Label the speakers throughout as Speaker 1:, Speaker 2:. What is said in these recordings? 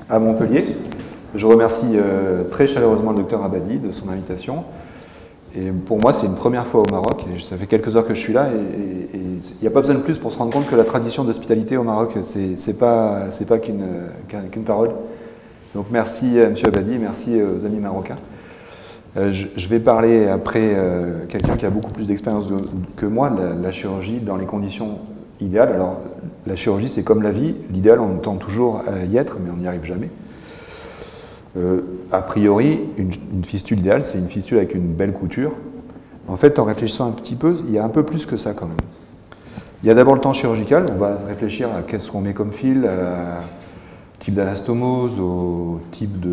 Speaker 1: à Montpellier. Je remercie très chaleureusement le docteur Abadi de son invitation. Et pour moi, c'est une première fois au Maroc. Et ça fait quelques heures que je suis là. Et il n'y a pas besoin de plus pour se rendre compte que la tradition d'hospitalité au Maroc, c'est pas qu'une parole. Donc merci à M. Abadi, merci aux amis marocains. Je vais parler après quelqu'un qui a beaucoup plus d'expérience que moi, la chirurgie dans les conditions idéales. Alors, la chirurgie, c'est comme la vie. L'idéal, on tend toujours à y être, mais on n'y arrive jamais. A priori, une fistule idéale, c'est une fistule avec une belle couture. En fait, en réfléchissant un petit peu, il y a un peu plus que ça quand même. Il y a d'abord le temps chirurgical. On va réfléchir à qu'est-ce qu'on met comme fil, au type d'anastomose, au type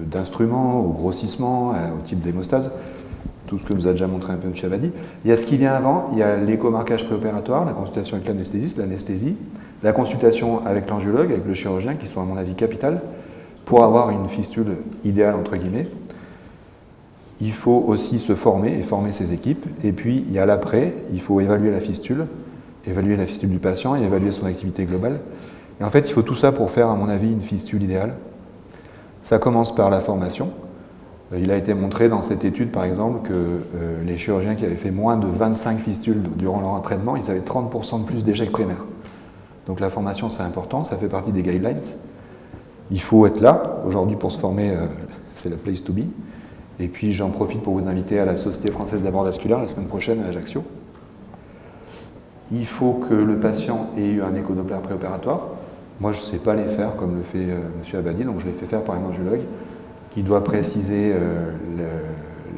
Speaker 1: d'instrument, au grossissement, au type d'hémostase. Tout ce que nous a déjà montré un peu M. Abadi. Il y a ce qui vient avant, il y a l'échomarquage préopératoire, la consultation avec l'anesthésiste, l'anesthésie, la consultation avec l'angiologue, avec le chirurgien, qui sont à mon avis capitales, pour avoir une fistule idéale, entre guillemets. Il faut aussi se former et former ses équipes. Et puis, il y a l'après, il faut évaluer la fistule du patient et évaluer son activité globale. Et en fait, il faut tout ça pour faire, à mon avis, une fistule idéale. Ça commence par la formation. Il a été montré dans cette étude, par exemple, que les chirurgiens qui avaient fait moins de 25 fistules durant leur entraînement, ils avaient 30% de plus d'échecs primaires. Donc la formation, c'est important, ça fait partie des guidelines. Il faut être là. Aujourd'hui, pour se former, c'est la place to be. Et puis, j'en profite pour vous inviter à la Société française d'abord vasculaire la semaine prochaine à Ajaccio. Il faut que le patient ait eu un échodoppler préopératoire. Moi, je ne sais pas les faire comme le fait M. Abadi, donc je les fais faire par un angiologue qui doit préciser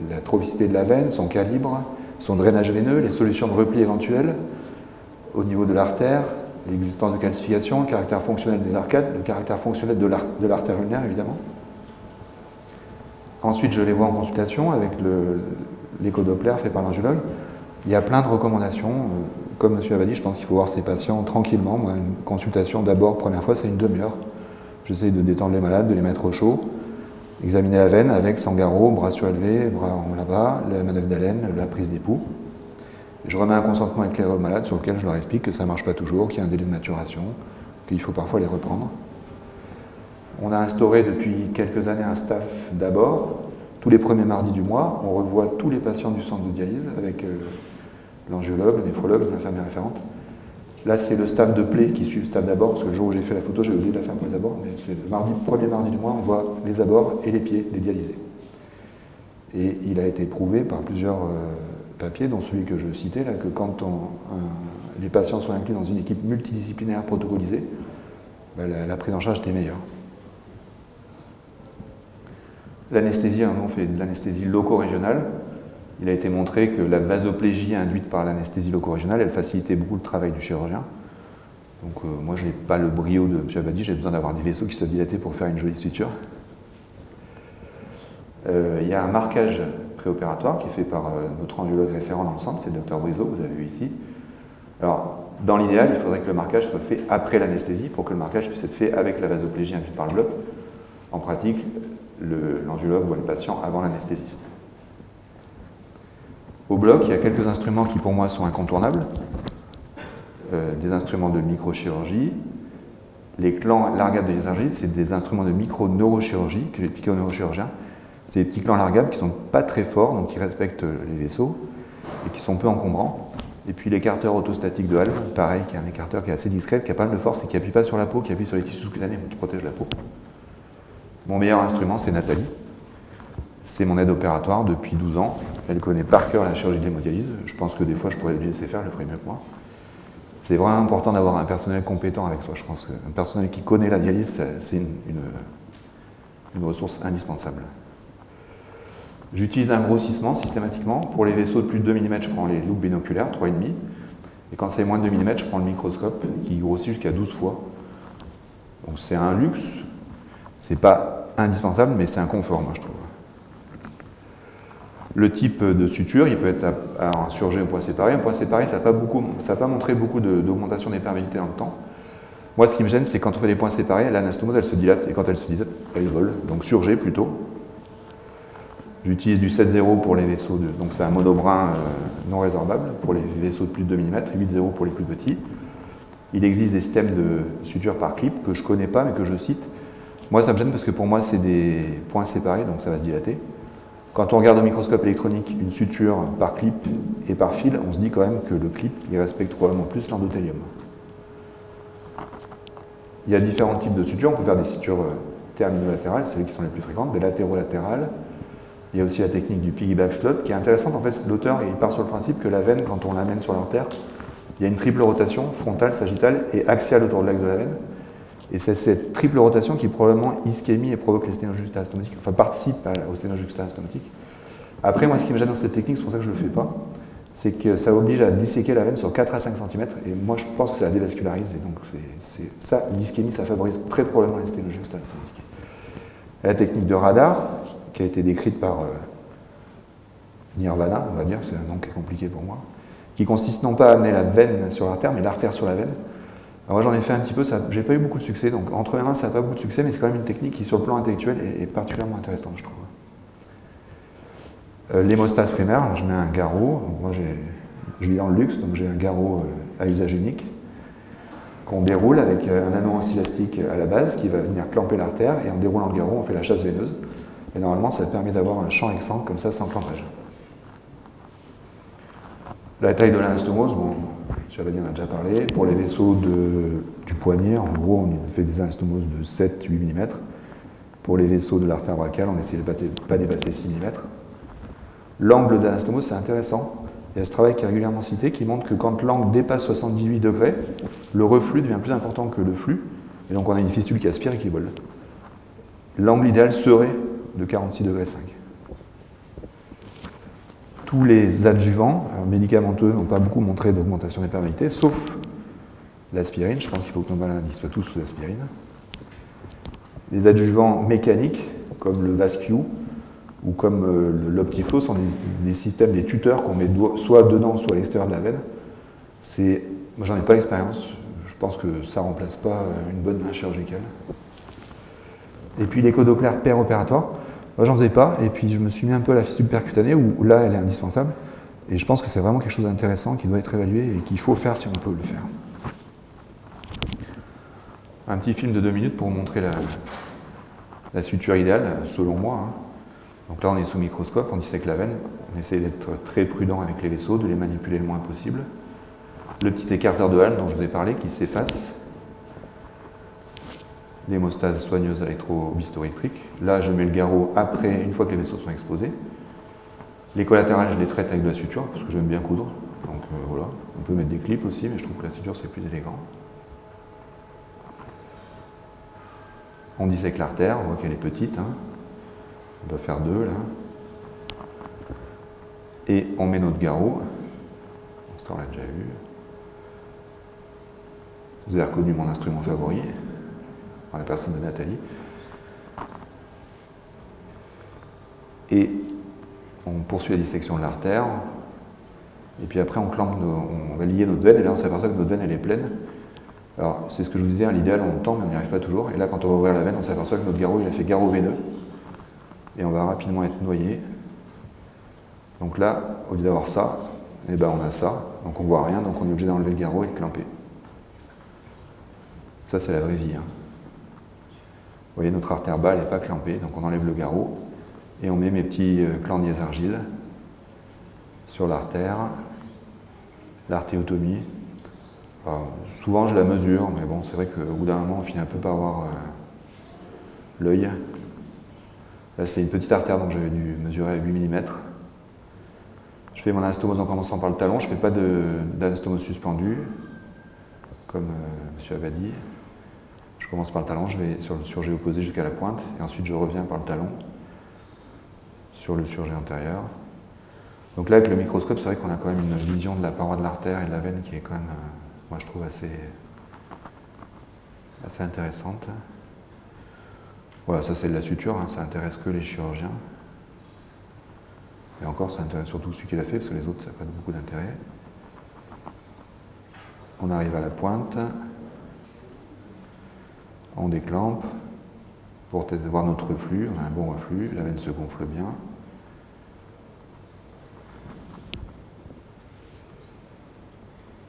Speaker 1: la trophicité de la veine, son calibre, son drainage veineux, les solutions de repli éventuelles au niveau de l'artère, l'existence de calcification, le caractère fonctionnel des arcades, le caractère fonctionnel de l'artère ulnaire, évidemment. Ensuite, je les vois en consultation avec l'échodoppler fait par l'angiologue. Il y a plein de recommandations. Comme M. Abadi, je pense qu'il faut voir ses patients tranquillement. Moi, une consultation, d'abord, première fois, c'est une demi-heure. J'essaye de détendre les malades, de les mettre au chaud, examiner la veine avec Sangaro, bras surélevés, bras en là-bas, la manœuvre d'haleine, la prise d'époux. Je remets un consentement éclairé aux malades sur lequel je leur explique que ça ne marche pas toujours, qu'il y a un délai de maturation, qu'il faut parfois les reprendre. On a instauré depuis quelques années un staff d'abord. Tous les premiers mardis du mois, on revoit tous les patients du centre de dialyse avec l'angiologue, le néphrologue, les infirmières référentes. Là, c'est le staff de plaie qui suit le staff d'abord, parce que le jour où j'ai fait la photo, j'ai oublié de la faire pour les abords, mais c'est le premier mardi du mois, on voit les abords et les pieds des dialysés. Et il a été prouvé par plusieurs papiers, dont celui que je citais, là, que quand les patients sont inclus dans une équipe multidisciplinaire protocolisée, ben, la prise en charge était meilleure. L'anesthésie, on fait de l'anesthésie loco-régionale. Il a été montré que la vasoplégie induite par l'anesthésie loco-régionale, elle facilitait beaucoup le travail du chirurgien. Donc moi, je n'ai pas le brio de M. Abadi, j'ai besoin d'avoir des vaisseaux qui soient dilatés pour faire une jolie suture. Il y a un marquage préopératoire qui est fait par notre angiologue référent dans le centre, c'est le Dr Brizo, vous avez vu ici. Alors, dans l'idéal, il faudrait que le marquage soit fait après l'anesthésie pour que le marquage puisse être fait avec la vasoplégie induite par le bloc. En pratique, l'angiologue voit le patient avant l'anesthésiste. Au bloc, il y a quelques instruments qui pour moi sont incontournables. Des instruments de microchirurgie. Les clans largables des argites, c'est des instruments de micro-neurochirurgie que j'ai expliqué aux neurochirurgiens. C'est des petits clans largables qui ne sont pas très forts, donc qui respectent les vaisseaux et qui sont peu encombrants. Et puis l'écarteur autostatique de Hall, pareil, qui est un écarteur qui est assez discret, qui a pas mal de force et qui n'appuie pas sur la peau, qui appuie sur les tissus sous-cutanés, qui protège la peau. Mon meilleur instrument, c'est Nathalie. C'est mon aide opératoire depuis 12 ans. Elle connaît par cœur la chirurgie de l'hémodialyse. Je pense que des fois, je pourrais lui laisser faire, elle le ferait mieux que moi. C'est vraiment important d'avoir un personnel compétent avec soi. Je pense qu'un personnel qui connaît la dialyse, c'est une ressource indispensable. J'utilise un grossissement systématiquement. Pour les vaisseaux de plus de 2 mm, je prends les loupes binoculaires, 3,5. Et quand c'est moins de 2 mm, je prends le microscope qui grossit jusqu'à 12 fois. Donc c'est un luxe. C'est pas indispensable, mais c'est un confort, moi, je trouve. Le type de suture, il peut être un surjet au poids séparé. Un poids séparé, ça n'a pas montré beaucoup d'augmentation des perméabilités dans le temps. Moi, ce qui me gêne, c'est quand on fait des points séparés, l'anastomose, elle se dilate, et quand elle se dilate, elle vole. Donc surjet plutôt. J'utilise du 7,0 pour les vaisseaux, donc c'est un monobrin non résorbable pour les vaisseaux de plus de 2 mm, 8,0 pour les plus petits. Il existe des systèmes de suture par clip que je ne connais pas, mais que je cite. Moi, ça me gêne parce que pour moi, c'est des points séparés, donc ça va se dilater. Quand on regarde au microscope électronique une suture par clip et par fil, on se dit quand même que le clip, il respecte probablement plus l'endothélium. Il y a différents types de sutures. On peut faire des sutures terminolatérales, c'est celles qui sont les plus fréquentes, des latérolatérales. Il y a aussi la technique du piggyback slot, qui est intéressante. En fait, l'auteur, il part sur le principe que la veine, quand on l'amène sur l'artère, il y a une triple rotation, frontale, sagittale et axiale autour de l'axe de la veine. Et c'est cette triple rotation qui probablement ischémie et provoque les sténojuxta astomatiques, enfin participe au sténojuxta astomatique. Après, moi, ce qui me gêne dans cette technique, c'est pour ça que je ne le fais pas, c'est que ça oblige à disséquer la veine sur 4 à 5 cm, et moi, je pense que ça la dévascularise, et donc ça, l'ischémie, ça favorise très probablement les sténojuxta astomatiques. La technique de radar, qui a été décrite par Nirvana, on va dire, c'est un nom qui est compliqué pour moi, qui consiste non pas à amener la veine sur l'artère, mais l'artère sur la veine. Alors moi j'en ai fait un petit peu, j'ai pas eu beaucoup de succès, donc entre mes mains ça n'a pas beaucoup de succès, mais c'est quand même une technique qui sur le plan intellectuel est particulièrement intéressante, je trouve. L'hémostase primaire, je mets un garrot, donc moi je vis dans le luxe, donc j'ai un garrot à usage unique, qu'on déroule avec un anneau anti-élastique à la base qui va venir clamper l'artère, et en déroulant le garrot on fait la chasse veineuse, et normalement ça permet d'avoir un champ exsangue comme ça sans clampage. La taille de l'anastomose, bon, sur la vie on a déjà parlé. Pour les vaisseaux du poignet, en gros, on fait des anastomoses de 7-8 mm. Pour les vaisseaux de l'artère brachiale, on essaie de ne pas dépasser 6 mm. L'angle de l'anastomose, c'est intéressant. Il y a ce travail qui est régulièrement cité qui montre que quand l'angle dépasse 78 degrés, le reflux devient plus important que le flux. Et donc on a une fistule qui aspire et qui vole. L'angle idéal serait de 46,5 degrés. Tous les adjuvants médicamenteux n'ont pas beaucoup montré d'augmentation des perméabilités, sauf l'aspirine. Je pense qu'il faut que nos malades soient tous sous aspirine. Les adjuvants mécaniques, comme le Vascu ou comme l'Optiflow, sont des systèmes, des tuteurs qu'on met soit dedans, soit à l'extérieur de la veine. Moi, j'en ai pas l'expérience. Je pense que ça ne remplace pas une bonne main chirurgicale. Et puis l'écho-doppler péropératoire. Moi, j'en faisais pas, et puis je me suis mis un peu à la fistule percutanée, où là, elle est indispensable. Et je pense que c'est vraiment quelque chose d'intéressant qui doit être évalué et qu'il faut faire si on peut le faire. Un petit film de 2 minutes pour vous montrer la suture idéale, selon moi. Hein. Donc là, on est sous microscope, on dissèque la veine, on essaie d'être très prudent avec les vaisseaux, de les manipuler le moins possible. Le petit écarteur de Hahn dont je vous ai parlé qui s'efface. L'hémostase soigneuse électro-bistoélectrique. Là, je mets le garrot après, une fois que les vaisseaux sont exposés. Les collatérales, je les traite avec de la suture, parce que j'aime bien coudre. Donc voilà, on peut mettre des clips aussi, mais je trouve que la suture, c'est plus élégant. On dissèque l'artère, on voit qu'elle est petite. Hein. On doit faire 2, là. Et on met notre garrot. Donc ça, on l'a déjà vu. Vous avez reconnu mon instrument favori. Dans la personne de Nathalie. Et on poursuit la dissection de l'artère. Et puis après, on va lier notre veine. Et là, on s'aperçoit que notre veine, elle est pleine. Alors, c'est ce que je vous disais, à l'idéal, on tend, mais on n'y arrive pas toujours. Et là, quand on va ouvrir la veine, on s'aperçoit que notre garrot, il a fait garrot veineux. Et on va rapidement être noyé. Donc là, au lieu d'avoir ça, eh ben, on a ça. Donc on ne voit rien, donc on est obligé d'enlever le garrot et de clamper. Ça, c'est la vraie vie. Hein. Vous voyez, notre artère bas, elle n'est pas clampée, donc on enlève le garrot et on met mes petits clanniers argile sur l'artère, l'artéotomie. Souvent, je la mesure, mais bon, c'est vrai qu'au bout d'un moment, on finit un peu par avoir l'œil. Là, c'est une petite artère, donc j'avais dû mesurer à 8 mm. Je fais mon anastomose en commençant par le talon, je ne fais pas d'anastomose suspendue, comme M. Abadi. Je commence par le talon, je vais sur le surjet opposé jusqu'à la pointe, et ensuite je reviens par le talon sur le surjet antérieur. Donc là, avec le microscope, c'est vrai qu'on a quand même une vision de la paroi de l'artère et de la veine qui est quand même, moi je trouve, assez intéressante. Voilà, ça c'est de la suture, hein, ça intéresse que les chirurgiens. Et encore, ça intéresse surtout celui qui l'a fait, parce que les autres, ça n'a pas beaucoup d'intérêt. On arrive à la pointe. On déclampe pour voir notre reflux. On a un bon reflux, la veine se gonfle bien.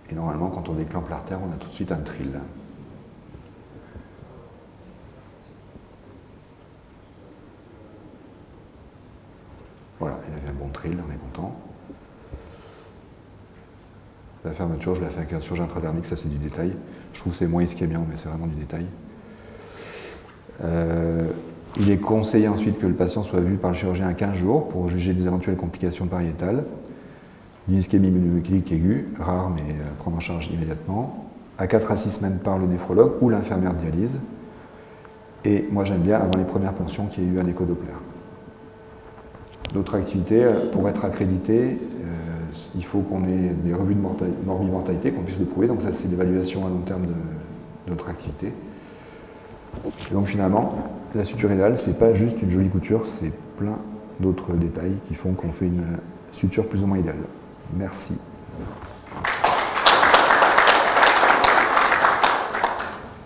Speaker 1: Et normalement, quand on déclampe l'artère, on a tout de suite un trill. il avait un bon trill, on est content. La fermeture, je l'ai fait avec un surjet intradermique, ça c'est du détail. Je trouve que c'est moins ischémiant, mais c'est vraiment du détail. Il est conseillé ensuite que le patient soit vu par le chirurgien à 15 jours pour juger des éventuelles complications pariétales. Une ischémie mononucléique aiguë, rare mais à prendre en charge immédiatement. À 4 à 6 semaines par le néphrologue ou l'infirmière de dialyse. Et moi j'aime bien avant les premières pensions qu'il y ait eu un écho-doppler. D'autres activités, pour être accrédité, il faut qu'on ait des revues de morbimortalité, qu'on puisse le prouver. Donc ça c'est l'évaluation à long terme de notre activité. Et donc finalement, la suture idéale, c'est pas juste une jolie couture, c'est plein d'autres détails qui font qu'on fait une suture plus ou moins idéale. Merci.